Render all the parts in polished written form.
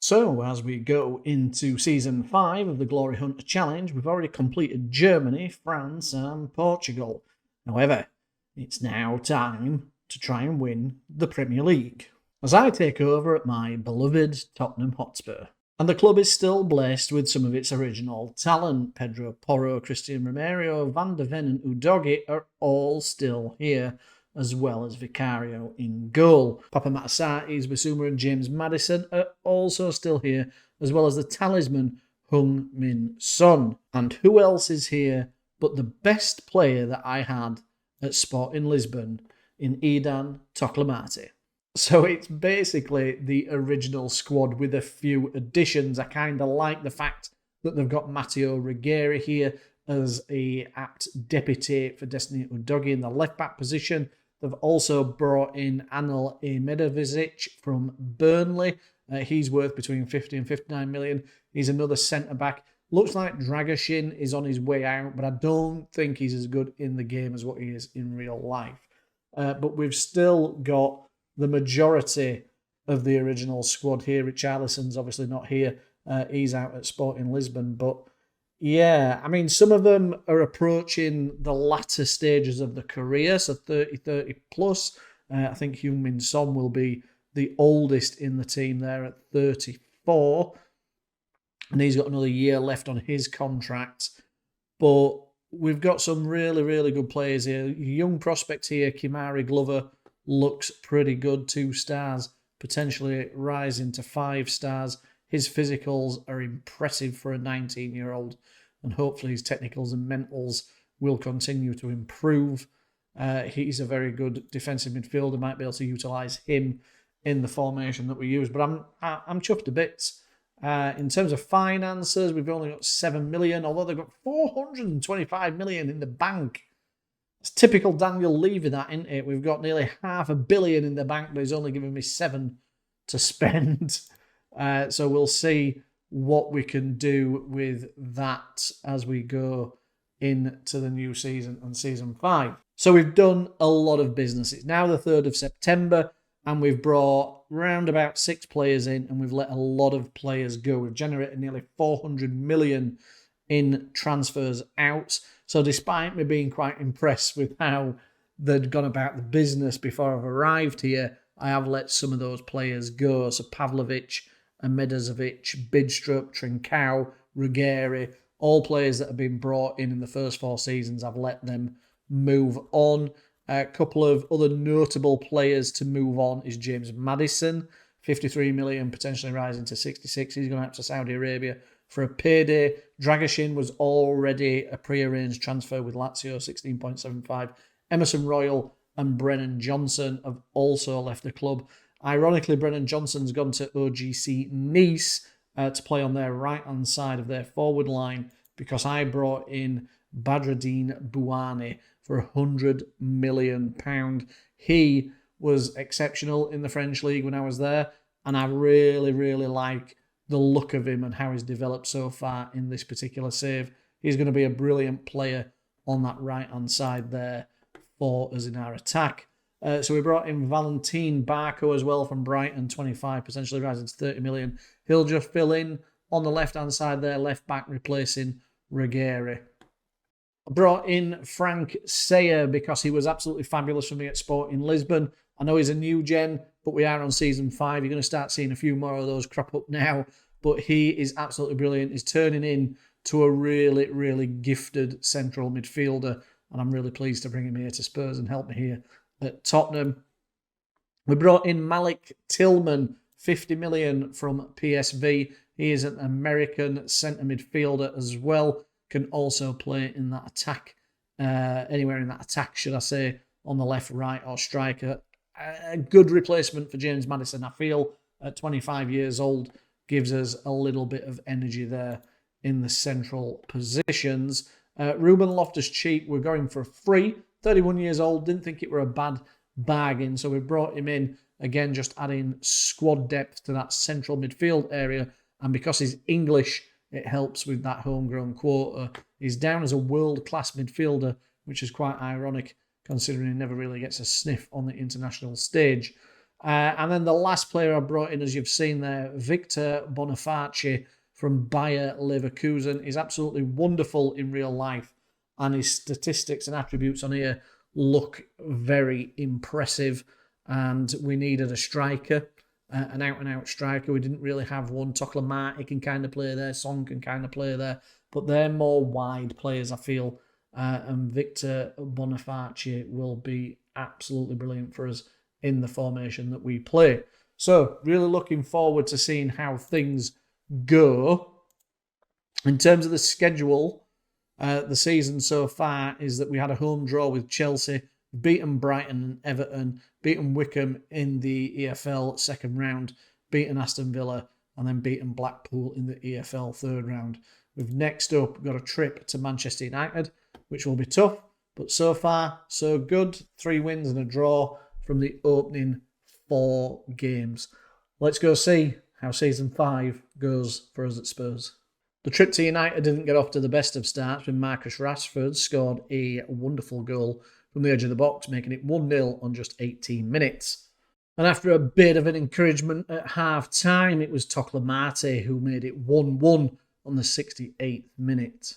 So, as we go into Season 5 of the Glory Hunter Challenge, we've already completed Germany, France and Portugal. However, it's now time to try and win the Premier League, as I take over at my beloved Tottenham Hotspur. And the club is still blessed with some of its original talent. Pedro Porro, Christian Romero, Van de Ven and Udogie are all still here, as well as Vicario in goal. Papa Matasatis, Basuma and James Maddison are also still here, as well as the talisman Heung Min Son. And who else is here but the best player that I had at Sporting Lisbon in Idan Toklamati. So it's basically the original squad with a few additions. I kind of like the fact that they've got Matteo Reguera here as a apt deputy for Destiny Udogie in the left-back position. They've also brought in Anel Ahmedovicic from Burnley. He's worth between 50 and 59 million. He's another centre-back. Looks like Dragoshin is on his way out, but I don't think he's as good in the game as what he is in real life. But we've still got the majority of the original squad here. Richarlison's obviously not here. He's out at Sporting Lisbon. But yeah, I mean, some of them are approaching the latter stages of the career, so 30 plus. I think Heung Min Son will be the oldest in the team there at 34. And he's got another year left on his contract. But we've got some really, really good players here. Young prospect here, Kimari Glover, looks pretty good. 2 stars, potentially rising to 5 stars. His physicals are impressive for a 19-year-old, and hopefully his technicals and mentals will continue to improve. He's a very good defensive midfielder. Might be able to utilise him in the formation that we use. But I'm chuffed to bits. In terms of finances, we've only got 7 million, although they've got 425 million in the bank. It's typical Daniel Levy, that, isn't it? We've got nearly $500 million in the bank, but he's only giving me 7 to spend. So we'll see what we can do with that as we go into the new season and Season 5. So we've done a lot of business. It's now the 3rd of September, and we've brought round about 6 players in, and we've let a lot of players go. We've generated nearly 400 million in transfers out. So despite me being quite impressed with how they'd gone about the business before I've arrived here, I have let some of those players go. So Pavlovic, Medazovic, Bidstrup, Trincao, Ruggieri, all players that have been brought in the first 4 seasons, I've let them move on. A couple of other notable players to move on is James Maddison, 53 million, potentially rising to 66. He's going out to Saudi Arabia for a payday. Dragoshin was already a pre-arranged transfer with Lazio, 16.75. Emerson Royal and Brennan Johnson have also left the club. Ironically, Brennan Johnson's gone to OGC Nice to play on their right-hand side of their forward line because I brought in Badreddine Bouani for £100 million. He was exceptional in the French league when I was there, and I really, really like the look of him and how he's developed so far in this particular save. He's going to be a brilliant player on that right-hand side there for us in our attack. So we brought in Valentin Barco as well from Brighton, 25, potentially rising to 30 million. He'll just fill in on the left-hand side there, left-back, replacing Ruggieri. I brought in Frank Sayer because he was absolutely fabulous for me at Sporting Lisbon. I know he's a new gen, but we are on Season 5. You're going to start seeing a few more of those crop up now. But he is absolutely brilliant. He's turning in to a really, really gifted central midfielder. And I'm really pleased to bring him here to Spurs and help me here at Tottenham. We brought in Malik Tillman, 50 million from PSV. He is an American centre midfielder as well. Can also play in that attack, anywhere in that attack, should I say, on the left, right, or striker. A good replacement for James Maddison, I feel, at 25 years old, gives us a little bit of energy there in the central positions. Ruben Loftus-Cheek, we're going for free, 31 years old, didn't think it were a bad bargain, so we brought him in, again, just adding squad depth to that central midfield area, and because he's English, it helps with that homegrown quota. He's down as a world-class midfielder, which is quite ironic, considering he never really gets a sniff on the international stage. And then the last player I brought in, as you've seen there, Victor Boniface from Bayer Leverkusen, is absolutely wonderful in real life. And his statistics and attributes on here look very impressive. And we needed a striker, an out-and-out striker. We didn't really have one. Toklamati can kind of play there. Son can kind of play there. But they're more wide players, I feel. And Victor Boniface will be absolutely brilliant for us in the formation that we play. So, really looking forward to seeing how things go. In terms of the schedule, the season so far is that we had a home draw with Chelsea, beaten Brighton and Everton, beaten Wickham in the EFL second round, beaten Aston Villa, and then beaten Blackpool in the EFL third round. We've next up got a trip to Manchester United, which will be tough, but so far, so good. 3 wins and a draw from the opening 4 games. Let's go see how Season 5 goes for us at Spurs. The trip to United didn't get off to the best of starts when Marcus Rashford scored a wonderful goal from the edge of the box, making it 1-0 on just 18 minutes. And after a bit of an encouragement at half-time, it was Toklamati who made it 1-1 on the 68th minute.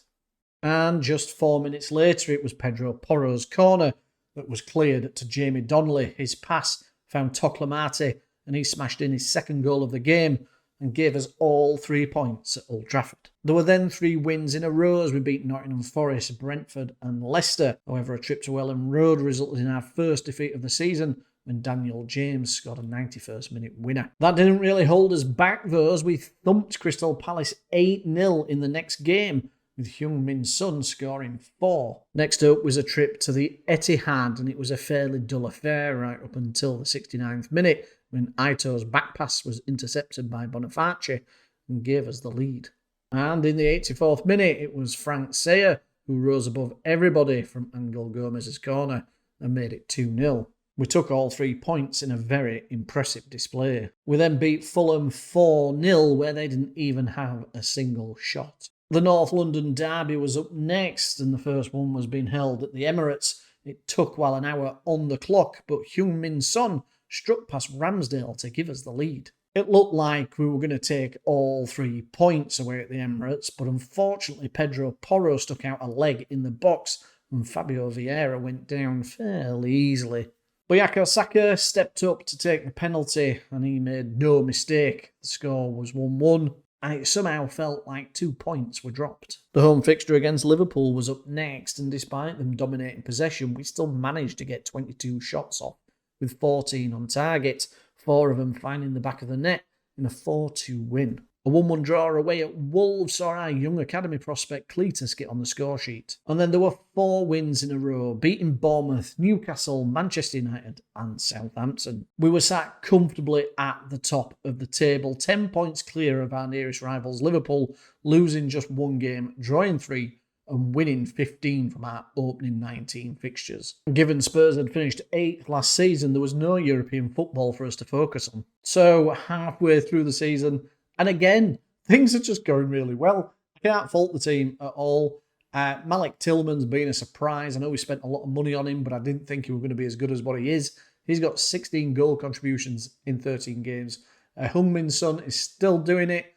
And just 4 minutes later, it was Pedro Porro's corner that was cleared to Jamie Donnelly. His pass found Toklamati, and he smashed in his second goal of the game and gave us all 3 points at Old Trafford. There were then 3 wins in a row as we beat Nottingham Forest, Brentford and Leicester. However, a trip to Welland Road resulted in our first defeat of the season when Daniel James scored a 91st minute winner. That didn't really hold us back though, as we thumped Crystal Palace 8-0 in the next game, with Heung-min Son scoring 4. Next up was a trip to the Etihad, and it was a fairly dull affair right up until the 69th minute, when Aito's back pass was intercepted by Boniface and gave us the lead. And in the 84th minute, it was Frank Sayer who rose above everybody from Angel Gomez's corner and made it 2-0. We took all 3 points in a very impressive display. We then beat Fulham 4-0, where they didn't even have a single shot. The North London derby was up next, and the first one was being held at the Emirates. It took well an hour on the clock, but Heung-min Son struck past Ramsdale to give us the lead. It looked like we were going to take all 3 points away at the Emirates, but unfortunately Pedro Porro stuck out a leg in the box and Fabio Vieira went down fairly easily. Bukayo Saka stepped up to take the penalty and he made no mistake. The score was 1-1. And it somehow felt like 2 points were dropped. The home fixture against Liverpool was up next, and despite them dominating possession, we still managed to get 22 shots off, with 14 on target, 4 of them finding the back of the net in a 4-2 win. A 1-1 draw away at Wolves saw our young academy prospect Cletus get on the score sheet. And then there were 4 wins in a row, beating Bournemouth, Newcastle, Manchester United and Southampton. We were sat comfortably at the top of the table, 10 points clear of our nearest rivals Liverpool, losing just 1 game, drawing 3 and winning 15 from our opening 19 fixtures. Given Spurs had finished 8th last season, there was no European football for us to focus on. So halfway through the season, and again, things are just going really well. I can't fault the team at all. Malik Tillman's been a surprise. I know we spent a lot of money on him, but I didn't think he was going to be as good as what he is. He's got 16 goal contributions in 13 games. Heung-min Son is still doing it.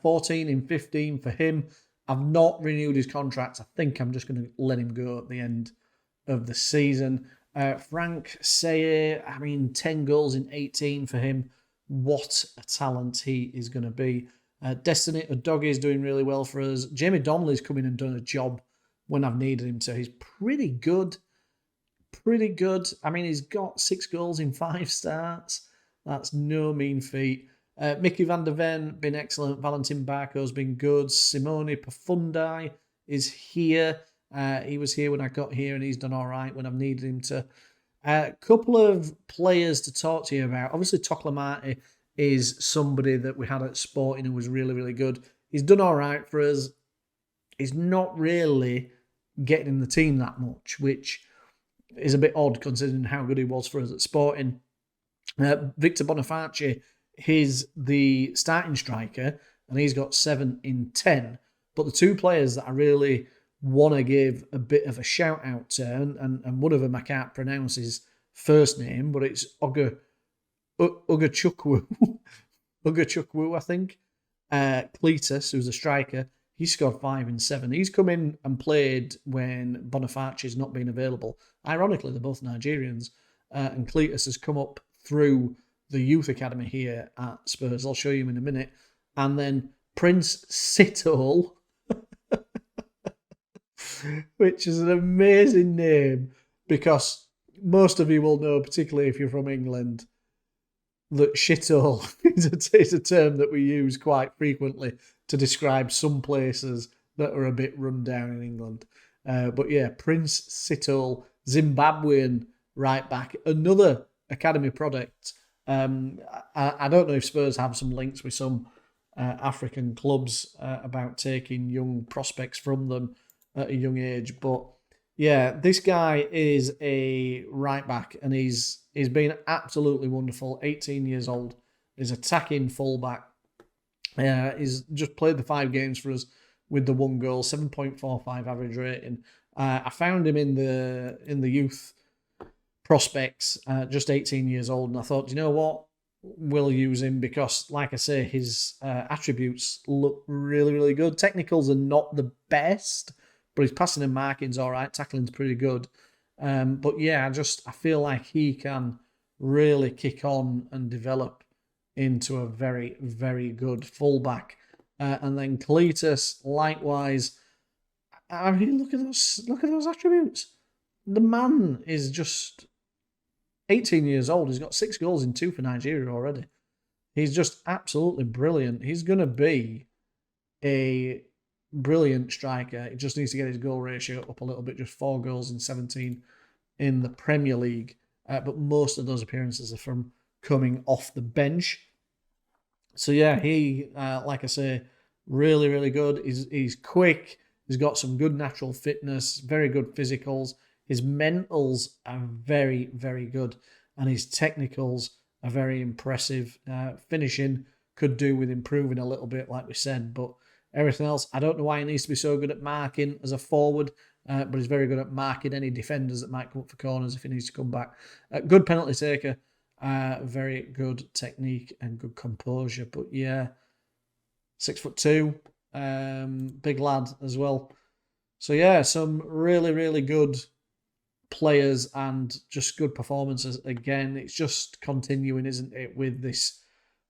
14 in 15 for him. I've not renewed his contract. I think I'm just going to let him go at the end of the season. Frank Sayer, 10 goals in 18 for him. What a talent he is going to be. Destiny Udogie is doing really well for us. Jamie Donnelly's come in and done a job when I've needed him to. He's pretty good. He's got 6 goals in 5 starts. That's no mean feat. Mickey van der Ven, been excellent. Valentin Barco's been good. Simone Profundi is here. He was here when I got here and he's done all right when I've needed him to. A couple of players to talk to you about. Obviously, Toklamati is somebody that we had at Sporting who was really, really good. He's done all right for us. He's not really getting in the team that much, which is a bit odd considering how good he was for us at Sporting. Victor Boniface is the starting striker, and he's got 7 in 10. But the 2 players that I really want to give a bit of a shout out to, and one of them I can't pronounce his first name, but it's Ugachukwu, Ugachukwu, I think. Cletus, who's a striker, he scored 5 and 7. He's come in and played when Bonifaci's not been available. Ironically, they're both Nigerians. And Cletus has come up through the youth academy here at Spurs. I'll show you in a minute. And then Prince Sitole, which is an amazing name because most of you will know, particularly if you're from England, that shithole is a term that we use quite frequently to describe some places that are a bit run down in England. But yeah, Prince Sitole, Zimbabwean right back, another academy product. I don't know if Spurs have some links with some African clubs about taking young prospects from them at a young age, but yeah, this guy is a right back and he's been absolutely wonderful. 18 years old, he's attacking fullback. He's just played the 5 games for us with the 1 goal, 7.45 average rating. I found him in the youth prospects, just 18 years old, and I thought, you know what, we'll use him because, like I say, his attributes look really, really good. Technicals are not the best, but his passing and marking's all right. Tackling's pretty good. But yeah, I feel like he can really kick on and develop into a very, very good fullback. And then Cletus, likewise. I mean, look at those attributes. The man is just 18 years old. He's got 6 goals in 2 for Nigeria already. He's just absolutely brilliant. He's going to be a brilliant striker. He just needs to get his goal ratio up a little bit. Just 4 goals in 17 in the Premier League. But most of those appearances are from coming off the bench. So yeah, he, like I say, really, really good. He's quick. He's got some good natural fitness, very good physicals. His mentals are very, very good. And his technicals are very impressive. Finishing could do with improving a little bit, like we said. But everything else, I don't know why he needs to be so good at marking as a forward. But he's very good at marking any defenders that might come up for corners if he needs to come back. Good penalty taker. Very good technique and good composure. But yeah, 6'2", big lad as well. So yeah, some really, really good players and just good performances. Again, it's just continuing, isn't it, with this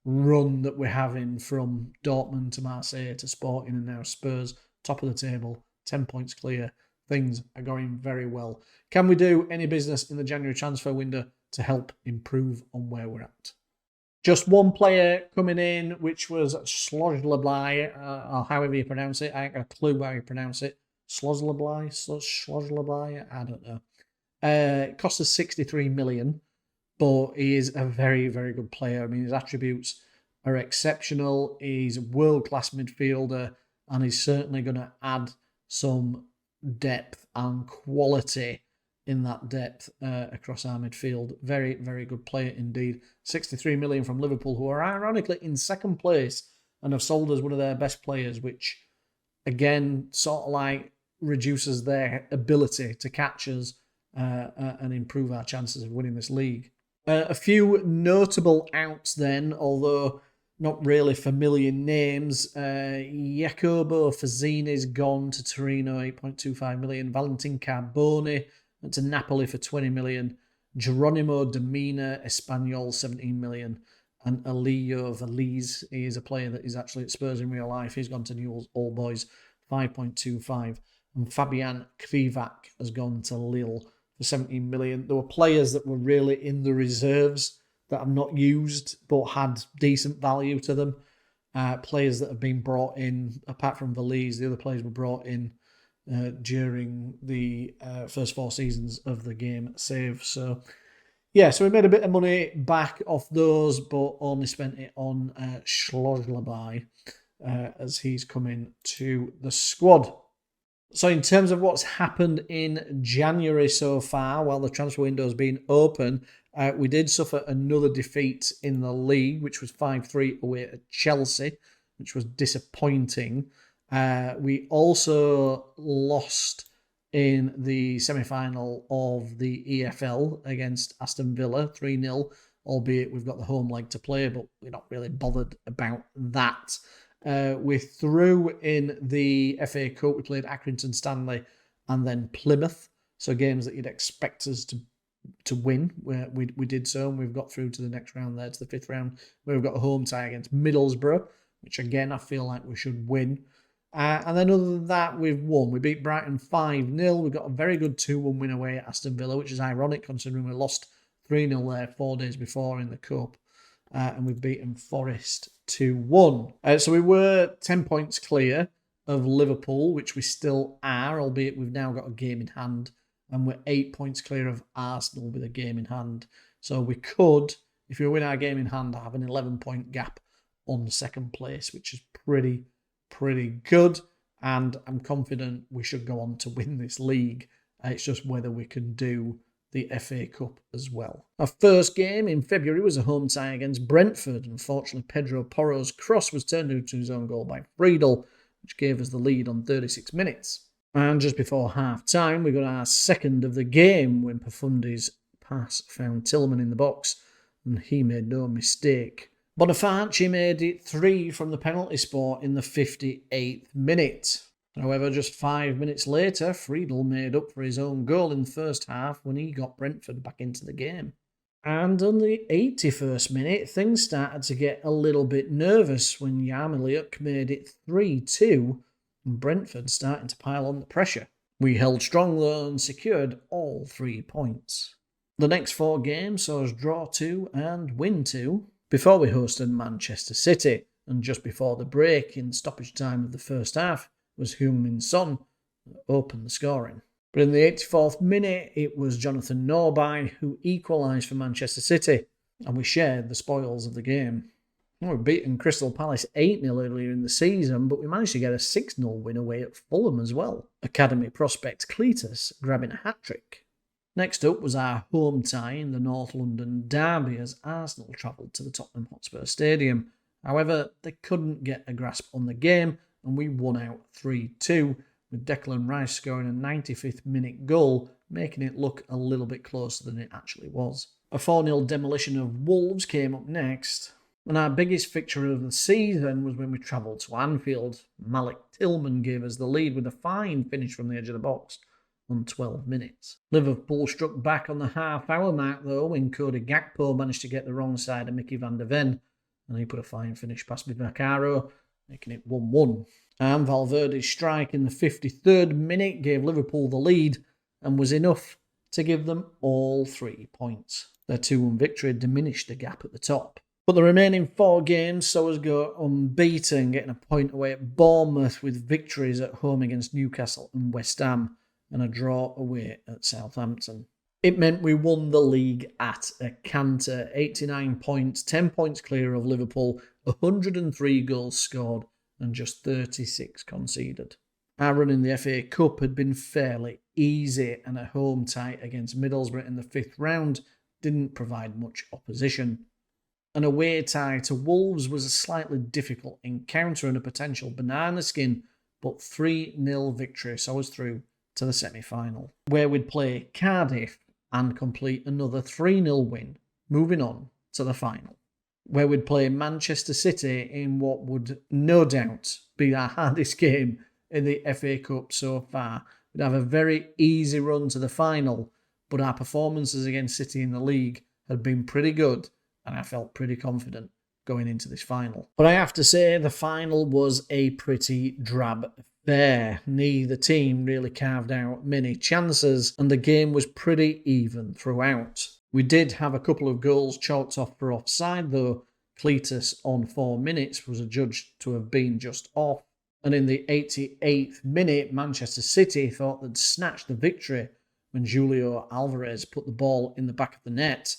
run that we're having from Dortmund to Marseille to Sporting and now Spurs, top of the table, 10 points clear. Things are going very well. Can we do any business in the January transfer window to help improve on where we're at? Just one player coming in, which was Slozlably, or however you pronounce it. I ain't got a clue how you pronounce it. Slozlably? I don't know. It cost us 63 million, but he is a very, very good player. I mean, his attributes are exceptional. He's a world-class midfielder, and he's certainly going to add some depth and quality in that depth across our midfield. Very, very good player indeed. 63 million from Liverpool, who are ironically in second place and have sold us one of their best players, which again sort of like reduces their ability to catch us and improve our chances of winning this league. A few notable outs then, although not really familiar names. Jacobo Fazzini's gone to Torino, 8.25 million. Valentin Carboni went to Napoli for 20 million. Geronimo Domina, Espanyol, 17 million. And Elio Valiz, he is a player that is actually at Spurs in real life. He's gone to Newell's Old Boys, 5.25. And Fabian Krivac has gone to Lille for 17 million. There were players that were really in the reserves that have not used but had decent value to them. Players that have been brought in, apart from Valiz, the other players were brought in during the first 4 seasons of the game save. So, yeah, so we made a bit of money back off those, but only spent it on Schloslerby as he's coming to the squad. So in terms of what's happened in January so far, while the transfer window has been open, we did suffer another defeat in the league, which was 5-3 away at Chelsea, which was disappointing. We also lost in the semi-final of the EFL against Aston Villa, 3-0. albeit we've got the home leg to play, but we're not really bothered about that. We're through in the FA Cup. We played Accrington Stanley and then Plymouth. So games that you'd expect us to win. We did so, and we've got through to the next round there, to the 5th round, where we've got a home tie against Middlesbrough, which again I feel like we should win. And then other than that, we've won. We beat Brighton 5-0. We've got a very good 2-1 win away at Aston Villa, which is ironic considering we lost 3-0 there 4 days before in the Cup. And we've beaten Forest 2-1. So we were 10 points clear of Liverpool, which we still are, albeit we've now got a game in hand. And we're 8 points clear of Arsenal with a game in hand. So we could, if we win our game in hand, have an 11-point gap on second place, which is pretty good, and I'm confident we should go on to win this league. It's just whether we can do the FA Cup as well. Our first game in February was a home tie against Brentford. Unfortunately, Pedro Porro's cross was turned into his own goal by Friedel, which gave us the lead on 36 minutes. And just before half-time, we got our second of the game when Profundi's pass found Tillman in the box, and he made no mistake. Boniface made it 3 from the penalty spot in the 58th minute. However, just 5 minutes later, Friedel made up for his own goal in the first half when he got Brentford back into the game. And on the 81st minute, things started to get a little bit nervous when Yarmoliuk made it 3-2, and Brentford starting to pile on the pressure. We held strong though and secured all 3 points. The next 4 games saw us draw 2 and win 2, before we hosted Manchester City, and just before the break in stoppage time of the first half was Heung-min Son that opened the scoring. But in the 84th minute, it was Jonathan Norby who equalised for Manchester City, and we shared the spoils of the game. We'd beaten Crystal Palace 8-0 earlier in the season, but we managed to get a 6-0 win away at Fulham as well. Academy prospect Cletus grabbing a hat-trick. Next up was our home tie in the North London derby as Arsenal travelled to the Tottenham Hotspur Stadium. However, they couldn't get a grasp on the game, and we won out 3-2, with Declan Rice scoring a 95th minute goal, making it look a little bit closer than it actually was. A 4-0 demolition of Wolves came up next, and our biggest fixture of the season was when we travelled to Anfield. Malik Tillman gave us the lead with a fine finish from the edge of the box on 12 minutes. Liverpool struck back on the half-hour mark, though, when Cody Gakpo managed to get the wrong side of Mickey van der Ven, and he put a fine finish past Vivacaro, making it 1-1. And Valverde's strike in the 53rd minute gave Liverpool the lead and was enough to give them all 3 points. Their 2-1 victory diminished the gap at the top. But the remaining 4 games saw us go unbeaten, getting a point away at Bournemouth with victories at home against Newcastle and West Ham, and a draw away at Southampton. It meant we won the league at a canter, 89 points, 10 points clear of Liverpool, 103 goals scored and just 36 conceded. Our run in the FA Cup had been fairly easy, and a home tie against Middlesbrough in the 5th round didn't provide much opposition. An away tie to Wolves was a slightly difficult encounter and a potential banana skin, but 3-0 victory saw us through to the semi-final, where we'd play Cardiff and complete another 3-0 win, moving on to the final, where we'd play Manchester City in what would no doubt be our hardest game in the FA Cup so far. We'd have a very easy run to the final, but our performances against City in the league had been pretty good, and I felt pretty confident going into this final. But I have to say, the final was a pretty drab affair. Neither team really carved out many chances, and the game was pretty even throughout. We did have a couple of goals chalked off for offside, though Cletus on 4 minutes was adjudged to have been just off. And in the 88th minute, Manchester City thought they'd snatched the victory when Julio Alvarez put the ball in the back of the net,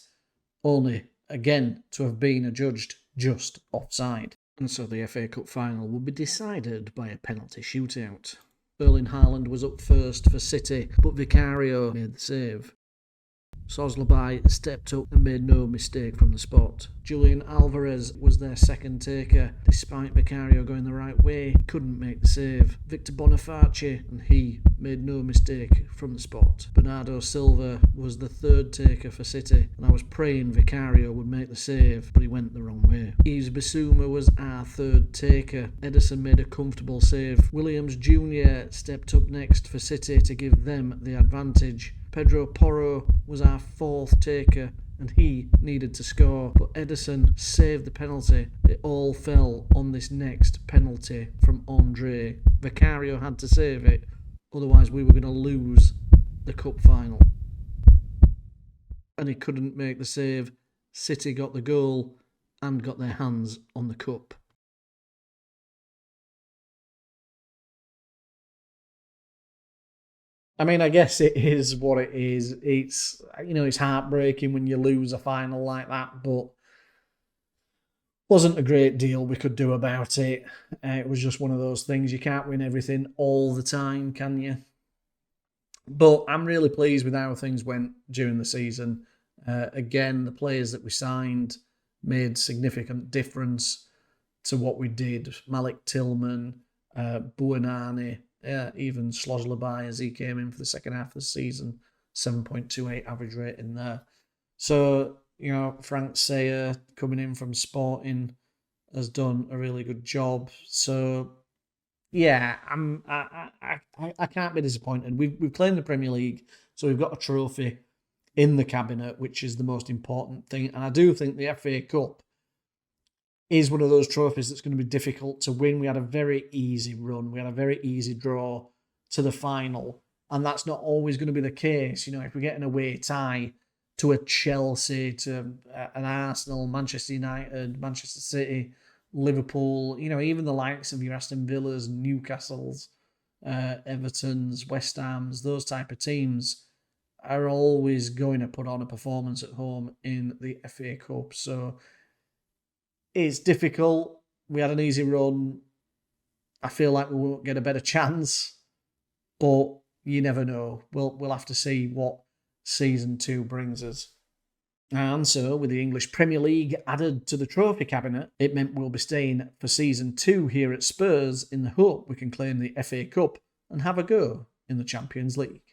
only again to have been adjudged just offside. And so the FA Cup final would be decided by a penalty shootout. Erling Haaland was up first for City, but Vicario made the save. Szoboszlai stepped up and made no mistake from the spot. Julian Alvarez was their second taker. Despite Vicario going the right way, he couldn't make the save. Victor Boniface, and he made no mistake from the spot. Bernardo Silva was the third taker for City, and I was praying Vicario would make the save, but he went the wrong way. Yves Bissouma was our third taker. Ederson made a comfortable save. Williams Jr. stepped up next for City to give them the advantage. Pedro Porro was our fourth taker, and he needed to score, but Ederson saved the penalty. It all fell on this next penalty from Andre. Vicario had to save it, otherwise we were going to lose the cup final. And he couldn't make the save. City got the goal and got their hands on the cup. I mean, I guess it is what it is. It's heartbreaking when you lose a final like that, but wasn't a great deal we could do about it. It was just one of those things. You can't win everything all the time, can you? But I'm really pleased with how things went during the season. Again, the players that we signed made significant difference to what we did. Malik Tillman, Buonanni, even Szoboszlai as he came in for the second half of the season, 7.28 average rating there. So, Frank Sayer coming in from Sporting has done a really good job. So, yeah, I can't be disappointed. We've claimed the Premier League, so we've got a trophy in the cabinet, which is the most important thing. And I do think the FA Cup is one of those trophies that's going to be difficult to win. We had a very easy run. We had a very easy draw to the final. And that's not always going to be the case. If we get an away tie to a Chelsea, to an Arsenal, Manchester United, Manchester City, Liverpool, even the likes of your Aston Villas, Newcastles, Evertons, West Hams, those type of teams are always going to put on a performance at home in the FA Cup. So it's difficult. We had an easy run. I feel like we won't get a better chance, but you never know. We'll have to see what Season 2 brings us. And so, with the English Premier League added to the trophy cabinet, it meant we'll be staying for Season 2 here at Spurs in the hope we can claim the FA Cup and have a go in the Champions League.